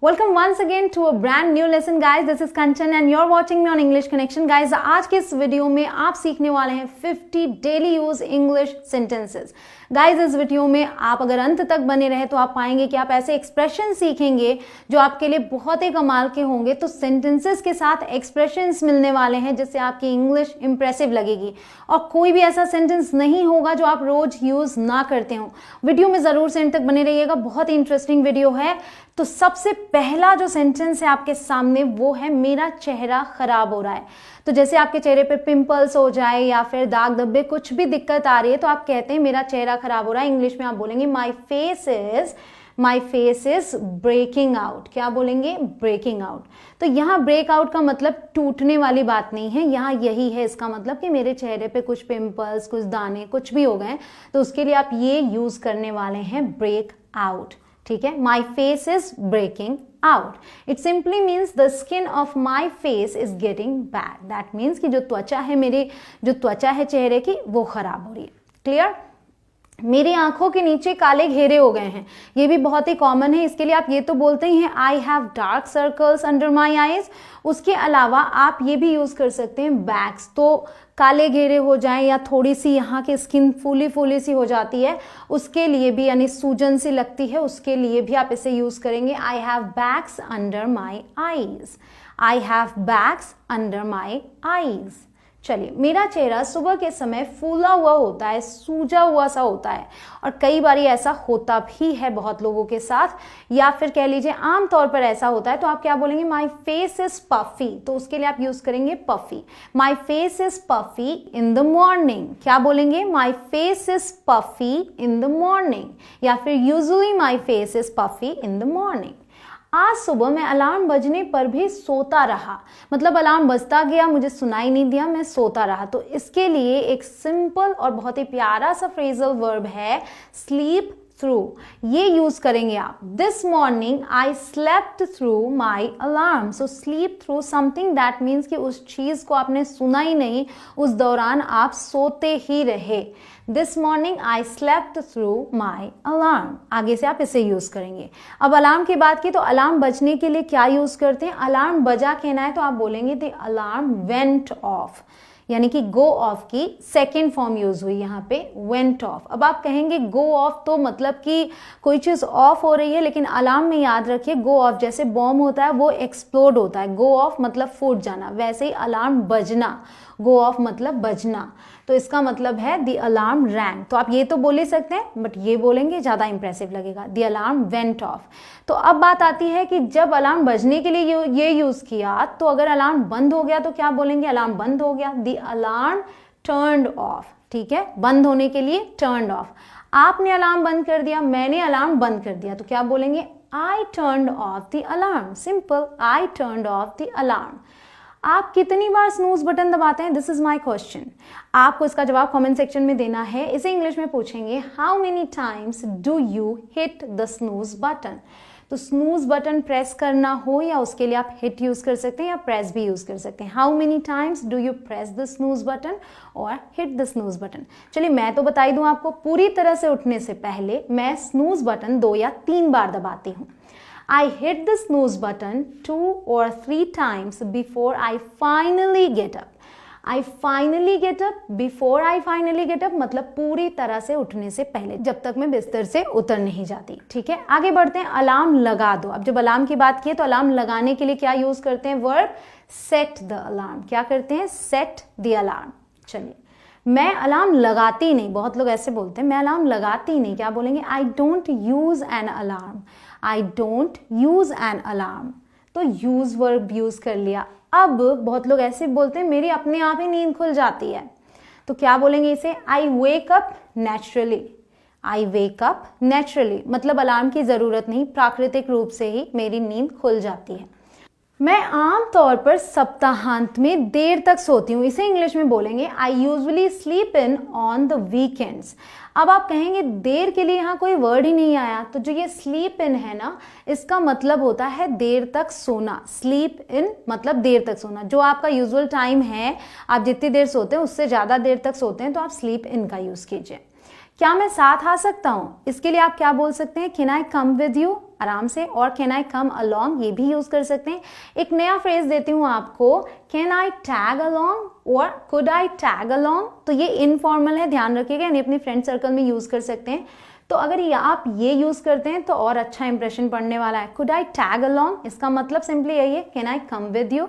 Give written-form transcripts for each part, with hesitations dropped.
Welcome once again to a brand new lesson guys. This is Kanchan and you're watching me on English Connection guys. आज के इस video में आप सीखने वाले हैं 50 daily use English sentences. Guys इस वीडियो में आप अगर अंत तक बने रहे तो आप पाएंगे कि आप ऐसे एक्सप्रेशन सीखेंगे जो आपके लिए बहुत ही कमाल के होंगे। तो सेंटेंसेस के साथ एक्सप्रेशंस मिलने वाले हैं जिससे आपकी इंग्लिश इंप्रेसिव लगेगी और कोई भी ऐसा सेंटेंस नहीं होगा जो आप रोज यूज ना करते हो। वीडियो में जरूर से अंत तक बने रहिएगा, बहुत ही इंटरेस्टिंग वीडियो है। तो सबसे पहला जो सेंटेंस है आपके सामने वो है मेरा चेहरा खराब हो रहा है। तो जैसे आपके चेहरे पे पिंपल्स हो जाए या फिर दाग धब्बे कुछ भी दिक्कत आ रही है तो आप कहते हैं मेरा चेहरा खराब हो रहा है। इंग्लिश में आप बोलेंगे my face is breaking out. क्या बोलेंगे? Breaking out. तो यहाँ ब्रेक आउट का मतलब टूटने वाली बात नहीं है, यहाँ यही है इसका मतलब कि मेरे चेहरे पे कुछ पिंपल्स, कुछ दाने, कुछ भी हो गए तो उसके लिए आप ये यूज करने वाले हैं ब्रेक आउट। ठीक है, my face is breaking out. It simply means the skin of my face is getting bad. That means कि जो त्वचा है चेहरे की वो खराब हो रही है। क्लियर? मेरी आंखों के नीचे काले घेरे हो गए हैं, ये भी बहुत ही कॉमन है। इसके लिए आप ये तो बोलते ही हैं I have dark circles under my eyes. उसके अलावा आप ये भी यूज कर सकते हैं बैग्स। तो काले घेरे हो जाएं या थोड़ी सी यहाँ की स्किन फूली सी हो जाती है उसके लिए भी, यानी सूजन सी लगती है, उसके लिए भी आप इसे यूज करेंगे I have bags under my eyes. I have bags under my eyes. चलिए, मेरा चेहरा सुबह के समय फूला हुआ होता है, सूजा हुआ सा होता है और कई बार ऐसा होता भी है बहुत लोगों के साथ, या फिर कह लीजिए आमतौर पर ऐसा होता है। तो आप क्या बोलेंगे? My face is puffy. तो उसके लिए आप यूज करेंगे puffy. My face is puffy in the morning. क्या बोलेंगे? My face is puffy in the morning, या फिर usually my face is puffy in the morning. आज सुबह मैं अलार्म बजने पर भी सोता रहा। मतलब अलार्म बजता गया, मुझे सुनाई नहीं दिया, मैं सोता रहा। तो इसके लिए एक सिंपल और बहुत ही प्यारा सा फ्रेजल वर्ब है स्लीप थ्रू। ये यूज करेंगे आप। This morning I slept through my alarm. So sleep through something that means कि उस चीज को आपने सुना ही नहीं, उस दौरान आप सोते ही रहे। This morning I slept through my alarm. आगे से आप इसे यूज करेंगे। अब अलार्म की बात की तो अलार्म बजने के लिए क्या यूज करते हैं? अलार्म बजा कहना है तो आप बोलेंगे द अलार्म वेंट ऑफ, यानी कि गो ऑफ की सेकेंड फॉर्म यूज हुई यहाँ पे, वेंट ऑफ। अब आप कहेंगे गो ऑफ तो मतलब कि कोई चीज ऑफ हो रही है, लेकिन अलार्म में याद रखिए गो ऑफ जैसे बॉम्ब होता है वो एक्सप्लोड होता है, गो ऑफ मतलब फूट जाना, वैसे ही अलार्म बजना, गो ऑफ मतलब बजना। तो इसका मतलब है द अलार्म रैंग। तो आप ये तो बोल ही सकते हैं बट ये बोलेंगे ज्यादा इंप्रेसिव लगेगा, द अलार्म वेंट ऑफ। तो अब बात आती है कि जब अलार्म बजने के लिए ये यूज किया तो अगर अलार्म बंद हो गया तो क्या बोलेंगे? अलार्म बंद हो गया, द अलार्म टर्न्ड ऑफ। ठीक है, बंद होने के लिए टर्न्ड ऑफ। आपने अलार्म बंद कर दिया, मैंने अलार्म बंद कर दिया, तो क्या बोलेंगे? I turned off the alarm. Simple, I turned off the alarm. आप कितनी बार स्नूज बटन दबाते हैं? This is my question. आपको इसका जवाब कमेंट सेक्शन में देना है। इसे इंग्लिश में पूछेंगे how many times do you hit the snooze button. तो स्नूज बटन प्रेस करना हो या उसके लिए आप हिट यूज कर सकते हैं या प्रेस भी यूज कर सकते हैं। How many times do you press the snooze button और हिट द स्नूज बटन। चलिए मैं तो बता ही दूं आपको, पूरी तरह से उठने से पहले मैं स्नूज बटन 2 या 3 बार दबाती हूँ। I hit the snooze button 2 or 3 times before I finally get up. I finally get up, before I finally get up मतलब पूरी तरह से उठने से पहले, जब तक मैं बिस्तर से उतर नहीं जाती। ठीक है, आगे बढ़ते हैं। अलार्म लगा दो। अब जब अलार्म की बात की तो अलार्म लगाने के लिए क्या यूज करते हैं? Verb set the alarm. क्या करते हैं? Set the alarm. चलिए, मैं अलार्म लगाती नहीं। बहुत लोग ऐसे बोलते हैं मैं अलार्म लगाती नहीं। क्या बोलेंगे? I don't use an alarm. I don't use an alarm. तो यूज वर्ब यूज कर लिया। अब बहुत लोग ऐसे बोलते हैं मेरी अपने आप ही नींद खुल जाती है। तो क्या बोलेंगे इसे? आई वेक अप नेचुरली। आई वेक अप नेचुरली मतलब अलार्म की जरूरत नहीं, प्राकृतिक रूप से ही मेरी नींद खुल जाती है। मैं आमतौर पर सप्ताहांत में देर तक सोती हूँ। इसे इंग्लिश में बोलेंगे I usually sleep in on the weekends. अब आप कहेंगे देर के लिए यहाँ कोई वर्ड ही नहीं आया। तो जो ये स्लीप इन है ना, इसका मतलब होता है देर तक सोना। स्लीप इन मतलब देर तक सोना। जो आपका यूजुअल टाइम है, आप जितनी देर सोते हैं उससे ज़्यादा देर तक सोते हैं तो आप स्लीप इन का यूज़ कीजिए। क्या मैं साथ आ सकता हूँ? इसके लिए आप क्या बोल सकते हैं? Can I come with you? आराम से, और कैन आई कम अलोंग ये भी यूज कर सकते हैं। एक नया फ्रेज देती हूँ आपको, कैन आई टैग अलोंग और कुड आई टैग अलोंग। तो ये इनफॉर्मल है, ध्यान रखिएगा, यानी अपने फ्रेंड सर्कल में यूज कर सकते हैं। तो अगर आप ये यूज करते हैं तो और अच्छा इंप्रेशन पड़ने वाला है। कुड आई टैग अलोंग, इसका मतलब सिंपली यही है, can I come with you.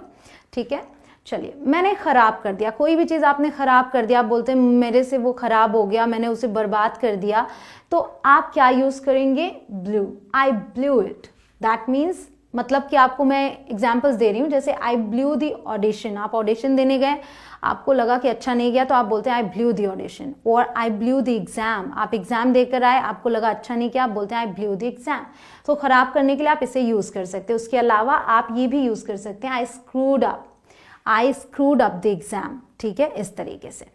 ठीक है, चलिए, मैंने खराब कर दिया, कोई भी चीज आपने खराब कर दिया, आप बोलते हैं मेरे से वो खराब हो गया, मैंने उसे बर्बाद कर दिया, तो आप क्या यूज करेंगे? Blue, I blue it. That means, मतलब कि आपको मैं एग्जाम्पल्स दे रही हूँ, जैसे आई ब्लू द ऑडिशन, आप ऑडिशन देने गए, आपको लगा कि अच्छा नहीं गया, तो आप बोलते हैं आई ब्लू द ऑडिशन। और आई ब्लू द एग्जाम, आप एग्जाम देकर आए, आपको लगा अच्छा नहीं किया, आप बोलते हैं आई ब्लू द एग्जाम। तो खराब करने के लिए आप इसे यूज कर सकते हैं। उसके अलावा आप ये भी यूज कर सकते हैं, I screwed up, I screwed up the exam. ठीक है, इस तरीके से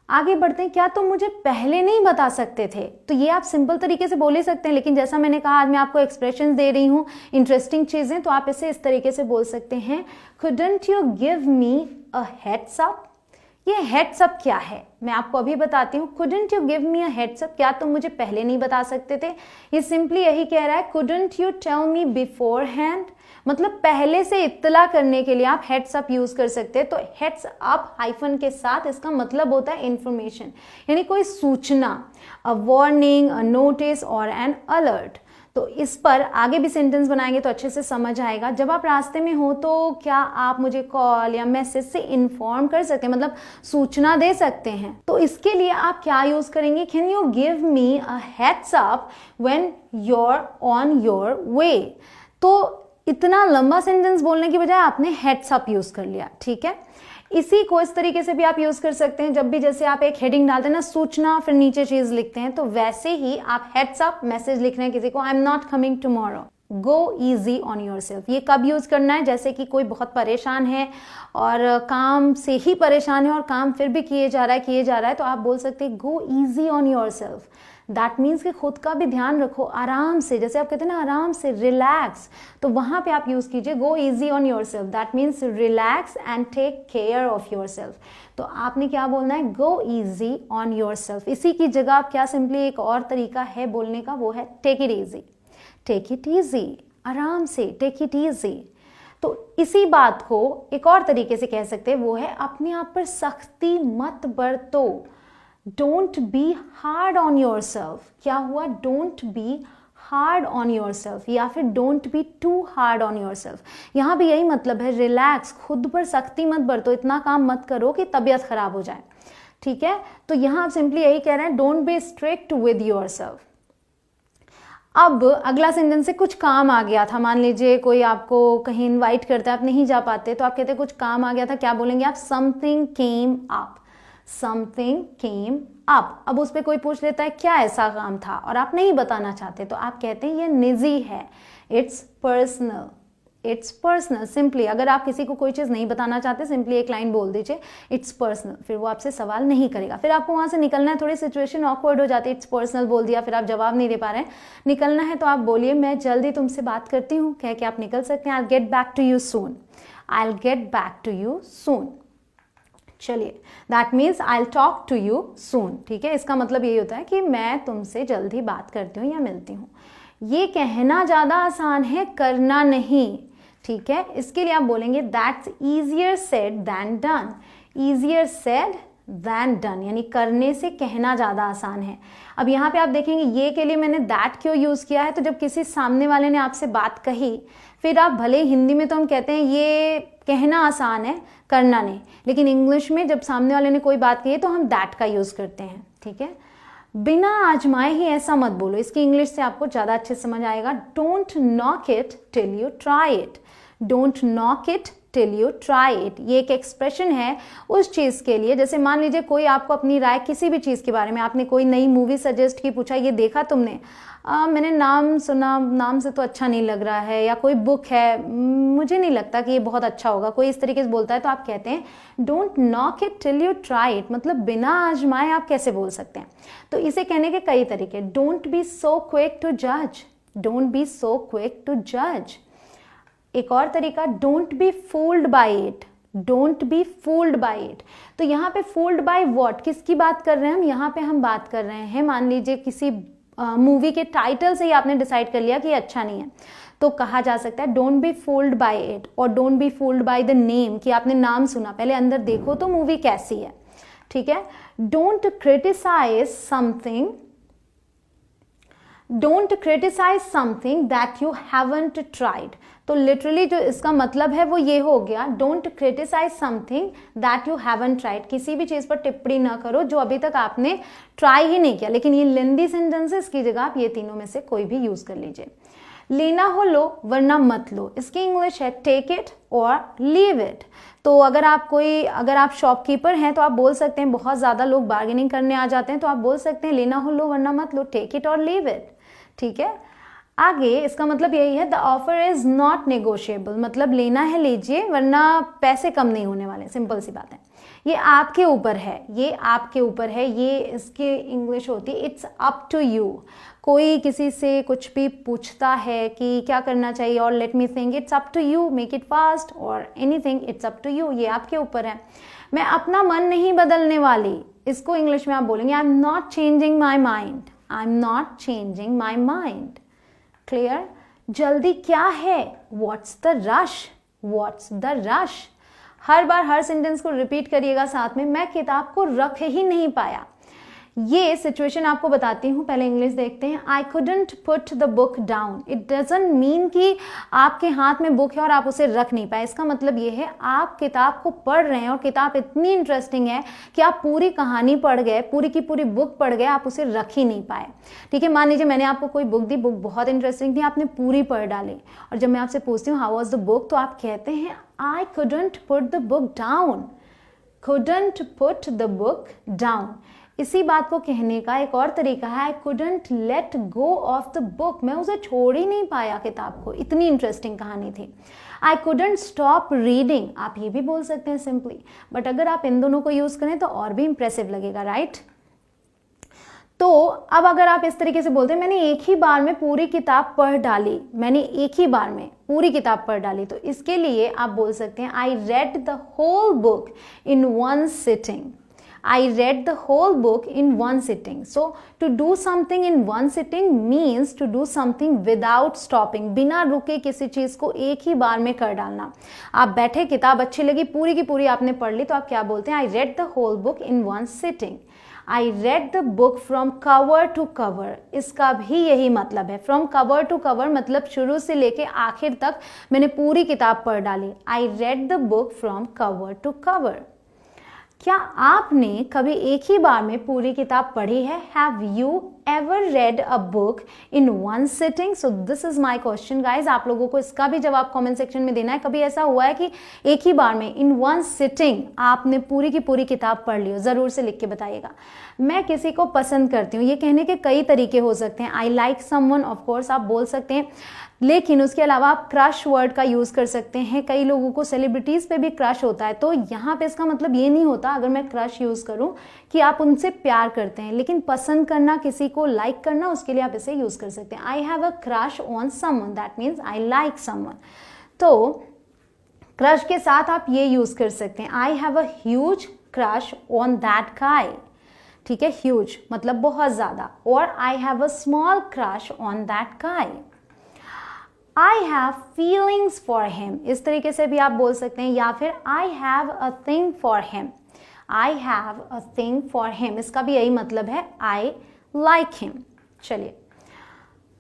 आगे बढ़ते हैं। क्या तुम मुझे पहले नहीं बता सकते थे? तो ये आप सिंपल तरीके से बोल ही सकते हैं, लेकिन जैसा मैंने कहा आज मैं आपको एक्सप्रेशन दे रही हूँ, इंटरेस्टिंग चीजें, तो आप इसे इस तरीके से बोल सकते हैं, couldn't you give me a heads up? ये हेड्स अप क्या है मैं आपको अभी बताती हूँ। couldn't you give me a heads up, क्या तुम मुझे पहले नहीं बता सकते थे? ये सिंपली यही कह रहा है, couldn't you tell me beforehand, मतलब पहले से इत्तला करने के लिए आप हेड्स अप यूज कर सकते हैं। तो हेड्स अप हाइफन के साथ इसका मतलब होता है इंफॉर्मेशन, यानी कोई सूचना, अ वार्निंग, अ नोटिस और एन अलर्ट। तो इस पर आगे भी सेंटेंस बनाएंगे तो अच्छे से समझ आएगा। जब आप रास्ते में हो तो क्या आप मुझे कॉल या मैसेज से इन्फॉर्म कर सकते हैं, मतलब सूचना दे सकते हैं। तो इसके लिए आप क्या यूज करेंगे? Can you give me a heads up when you're on your way. तो इतना लंबा सेंटेंस बोलने की बजाय आपने हेड्स अप यूज कर लिया। ठीक है, इसी को इस तरीके से भी आप यूज कर सकते हैं। जब भी जैसे आप एक हेडिंग डालते हैं ना, सूचना, फिर नीचे चीज लिखते हैं, तो वैसे ही आप हेड्स अप मैसेज लिख रहे हैं किसी को, I am not coming tomorrow, go easy on your self. ये कब यूज करना है? जैसे कि कोई बहुत परेशान है और काम से ही परेशान है और काम फिर भी किए जा रहा है, तो आप बोल सकते हैं गो easy on yourself. That means कि खुद का भी ध्यान रखो, आराम से, जैसे आप कहते हैं ना आराम से, रिलैक्स, तो वहां पे आप यूज कीजिए go easy on yourself. That means relax and take care of yourself. तो आपने क्या बोलना है? Go easy on yourself. इसी की जगह आप क्या, सिंपली एक और तरीका है बोलने का, वो है take it easy. Take it easy, आराम से, टेक इट ईजी। तो इसी बात को एक और तरीके से कह सकते हैं, वो है अपने आप पर सख्ती मत बरतो। Don't be hard on yourself. क्या हुआ? Don't be hard on yourself, या फिर don't be too hard on yourself. यहाँ भी यही मतलब है, रिलैक्स, खुद पर सख्ती मत बरतो, इतना काम मत करो कि तबीयत खराब हो जाए। ठीक है, तो यहाँ आप सिंपली यही कह रहे हैं, don't be strict with your self. अब अगला सेंटेंस से कुछ काम आ गया था, मान लीजिए कोई आपको कहीं इनवाइट करता है, आप नहीं जा पाते, तो आप कहते हैं कुछ काम आ गया था, क्या बोलेंगे आप? Something came up, something came up. अब उस पर कोई पूछ लेता है क्या ऐसा काम था और आप नहीं बताना चाहते, तो आप कहते हैं ये निजी है, it's personal, it's personal. Simply अगर आप किसी को कोई चीज नहीं बताना चाहते, सिंपली एक लाइन बोल दीजिए, इट्स पर्सनल, फिर वो आपसे सवाल नहीं करेगा। फिर आपको वहां से निकलना है, थोड़ी सिचुएशन ऑकवर्ड हो जाती है, इट्स पर्सनल बोल दिया, फिर आप जवाब नहीं दे पा रहे हैं, निकलना है तो आप बोलिए मैं जल्दी तुमसे बात करती हूँ, कह के आप निकल सकते हैं। I get back to you soon, I will get back to you soon. चलिए, that means I will talk to you soon. ठीक है, इसका मतलब यही होता है कि मैं तुमसे जल्दी बात करती हूँ या मिलती हूँ। ये कहना ज्यादा आसान है, करना नहीं। ठीक है, इसके लिए आप बोलेंगे that's easier said then done. Easier said then done, यानी करने से कहना ज्यादा आसान है। अब यहाँ पे आप देखेंगे ये के लिए मैंने दैट क्यों यूज किया है, तो जब किसी सामने वाले ने आपसे बात कही, फिर आप भले हिंदी में तो हम कहते हैं ये कहना आसान है, करना नहीं, लेकिन इंग्लिश में जब सामने वाले ने कोई बात कही है तो हम दैट का यूज करते हैं। ठीक है, बिना आजमाए ही ऐसा मत बोलो, इसकी इंग्लिश से आपको ज्यादा अच्छे समझ आएगा। Don't knock it till you try it, don't knock it till you try it. ये एक एक्सप्रेशन है उस चीज के लिए, जैसे मान लीजिए कोई आपको अपनी राय किसी भी चीज के बारे में, आपने कोई नई मूवी सजेस्ट की, पूछा ये देखा तुमने? मैंने नाम सुना, नाम से तो अच्छा नहीं लग रहा है, या कोई बुक है, मुझे नहीं लगता कि ये बहुत अच्छा होगा, कोई इस तरीके से बोलता है, तो आप कहते हैं don't knock it till you try it, मतलब बिना आजमाए आप कैसे बोल सकते हैं। तो इसे कहने के कई तरीके, don't be so quick to जज, don't be so quick to जज। एक और तरीका, don't be fooled by it, don't be fooled by it. तो यहाँ पे फूल्ड बाय व्हाट, किसकी बात कर रहे हैं हम? यहाँ पे हम बात कर रहे हैं, मान लीजिए किसी मूवी के टाइटल से ही आपने डिसाइड कर लिया कि अच्छा नहीं है, तो कहा जा सकता है don't be fooled by it और don't be fooled by the name, कि आपने नाम सुना, पहले अंदर देखो तो मूवी कैसी है, ठीक है। Don't criticise something, don't criticise something that you haven't tried, तो लिटरली जो इसका मतलब है वो ये हो गया, don't criticise something that you haven't tried, किसी भी चीज पर टिप्पणी ना करो जो अभी तक आपने ट्राई ही नहीं किया। लेकिन ये लेंदी सेंटेंसेस की जगह आप ये तीनों में से कोई भी यूज कर लीजिए। लेना हो लो वरना मत लो, इसकी इंग्लिश है टेक इट और लीव इट। तो अगर आप शॉपकीपर हैं तो आप बोल सकते हैं, बहुत ज्यादा लोग बार्गेनिंग करने आ जाते हैं तो आप बोल सकते हैं लेना हो लो वरना मत लो, टेक इट और लीव इट, ठीक है। आगे इसका मतलब यही है, the offer is not negotiable, मतलब लेना है लीजिए वरना पैसे कम नहीं होने वाले, सिंपल सी बात है। ये आपके ऊपर है, ये आपके ऊपर है, ये इसकी इंग्लिश होती है इट्स अप टू यू। कोई किसी से कुछ भी पूछता है कि क्या करना चाहिए और let me think, it's up to you, make it fast और anything, it's up to you, ये आपके ऊपर है। मैं अपना मन नहीं बदलने वाली, इसको इंग्लिश में आप बोलेंगे I am not changing my mind, I am not changing my mind, clear. जल्दी क्या है, what's the rush, what's the rush. Her bar her sentence को रिपीट करिएगा साथ में, मैं किताब को रख ही नहीं पाया। ये सिचुएशन आपको बताती हूँ, पहले इंग्लिश देखते हैं। I couldn't put the book down, it doesn't mean कि आपके हाथ में बुक है और आप उसे रख नहीं पाए। इसका मतलब ये है आप किताब को पढ़ रहे हैं और किताब इतनी इंटरेस्टिंग है कि आप पूरी कहानी पढ़ गए, पूरी की पूरी बुक पढ़ गए, आप उसे रख ही नहीं पाए, ठीक है। मान लीजिए मैंने आपको कोई बुक दी, बुक बहुत इंटरेस्टिंग थी, आपने पूरी पढ़ डाली, और जब मैं आपसे पूछती हूँ हाउ वाज द बुक, तो आप कहते हैं I couldn't put the book down, couldn't put the book down. इसी बात को कहने का एक और तरीका है, I couldn't let go of the book, मैं उसे छोड़ ही नहीं पाया किताब को, इतनी इंटरेस्टिंग कहानी थी। आई कुडंट स्टॉप रीडिंग, आप ये भी बोल सकते हैं सिंपली, बट अगर आप इन दोनों को यूज करें तो और भी इंप्रेसिव लगेगा, राइट। तो अब अगर आप इस तरीके से बोलते हैं मैंने एक ही बार में पूरी किताब पढ़ डाली, मैंने एक ही बार में पूरी किताब पढ़ डाली, तो इसके लिए आप बोल सकते हैं I read the whole book in one sitting, I read the whole book in one sitting. So to do something in one sitting means to do something without stopping, बिना रुके किसी चीज को एक ही बार में कर डालना। आप बैठे, किताब अच्छी लगी, पूरी की पूरी आपने पढ़ ली, तो आप क्या बोलते हैं, I read the whole book in one sitting. I read the book from cover to cover. इसका भी यही मतलब है, from cover to cover मतलब शुरू से लेके आखिर तक मैंने पूरी किताब पढ़ डाली। I read the book from cover to cover. क्या आपने कभी एक ही बार में पूरी किताब पढ़ी है? Have you ever read a book in one sitting? So this is my question guys. आप लोगों को इसका भी जवाब कमेंट सेक्शन में देना है। कभी ऐसा हुआ है कि एक ही बार में in one sitting आपने पूरी की पूरी किताब पढ़ ली हो? जरूर से लिख के बताइएगा। मैं किसी को पसंद करती हूँ, ये कहने के कई तरीके हो सकते हैं। I like someone, of course आप बोल सकते हैं, लेकिन उसके अलावा आप क्रश वर्ड का यूज कर सकते हैं। कई लोगों को सेलिब्रिटीज पे भी क्रश होता है, तो यहाँ पे इसका मतलब ये नहीं होता अगर मैं क्रश यूज करूं कि आप उनसे प्यार करते हैं, लेकिन पसंद करना, किसी को लाइक करना, उसके लिए आप इसे यूज कर सकते हैं। I have a crush on someone, that means I like someone. तो क्रश के साथ आप ये यूज कर सकते हैं, I have a huge crush on that guy, ठीक है, ह्यूज मतलब बहुत ज्यादा, और I have a small crush on that guy. I have feelings for him, इस तरीके से भी आप बोल सकते हैं, या फिर I have a thing for him, I have a thing for him, इसका भी यही मतलब है, I like him। चलिए,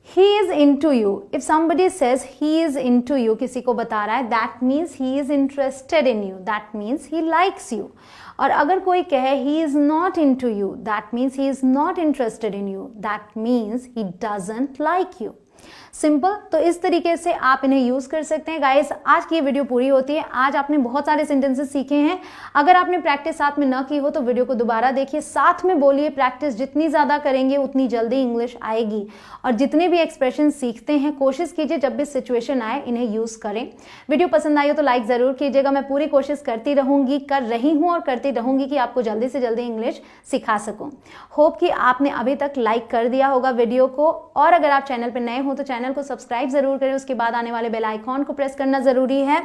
he is into you, if somebody says he is into you, किसी को बता रहा है, that means he is interested in you, that means he likes you। और अगर कोई कहे he is not into you, that means he is not interested in you, that means he doesn't like you। Simple. तो इस तरीके से आप इन्हें यूज कर सकते हैं। गाइस आज की ये वीडियो पूरी होती है। आज आपने बहुत सारे सेंटेंसेस सीखे हैं। अगर आपने प्रैक्टिस साथ में न की हो तो वीडियो को दोबारा देखिए, साथ में बोलिए। प्रैक्टिस जितनी ज्यादा करेंगे उतनी जल्दी इंग्लिश आएगी। और जितने भी एक्सप्रेशन सीखते हैं कोशिश कीजिए जब भी सिचुएशन आए इन्हें यूज करें। वीडियो पसंद आई हो तो लाइक जरूर कीजिएगा। मैं पूरी कोशिश करती रहूंगी, कर रही हूं और करती रहूंगी कि आपको जल्दी से जल्दी इंग्लिश सिखा सकूं। होप कि आपने अभी तक लाइक कर दिया होगा वीडियो को, और अगर आप चैनल पर नए हो तो चैनल चैनल को सब्सक्राइब ज़रूर करें, उसके बाद आने वाले बेल आइकॉन को प्रेस करना ज़रूरी है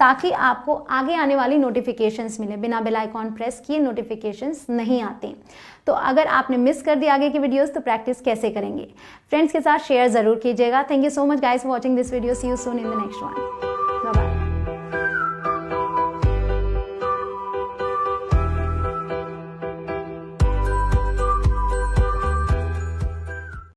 ताकि आपको आगे आने वाली नोटिफिकेशंस मिले। बिना बेल आइकॉन प्रेस किए नोटिफिकेशंस नहीं आते। तो अगर आपने मिस कर दी आगे की वीडियोस तो प्रैक्टिस कैसे करेंगे? फ्रेंड्स के साथ शेयर ज़रूर कीजिएगा। Thank you so much guys for watching this video. See you soon in the next one. Bye bye.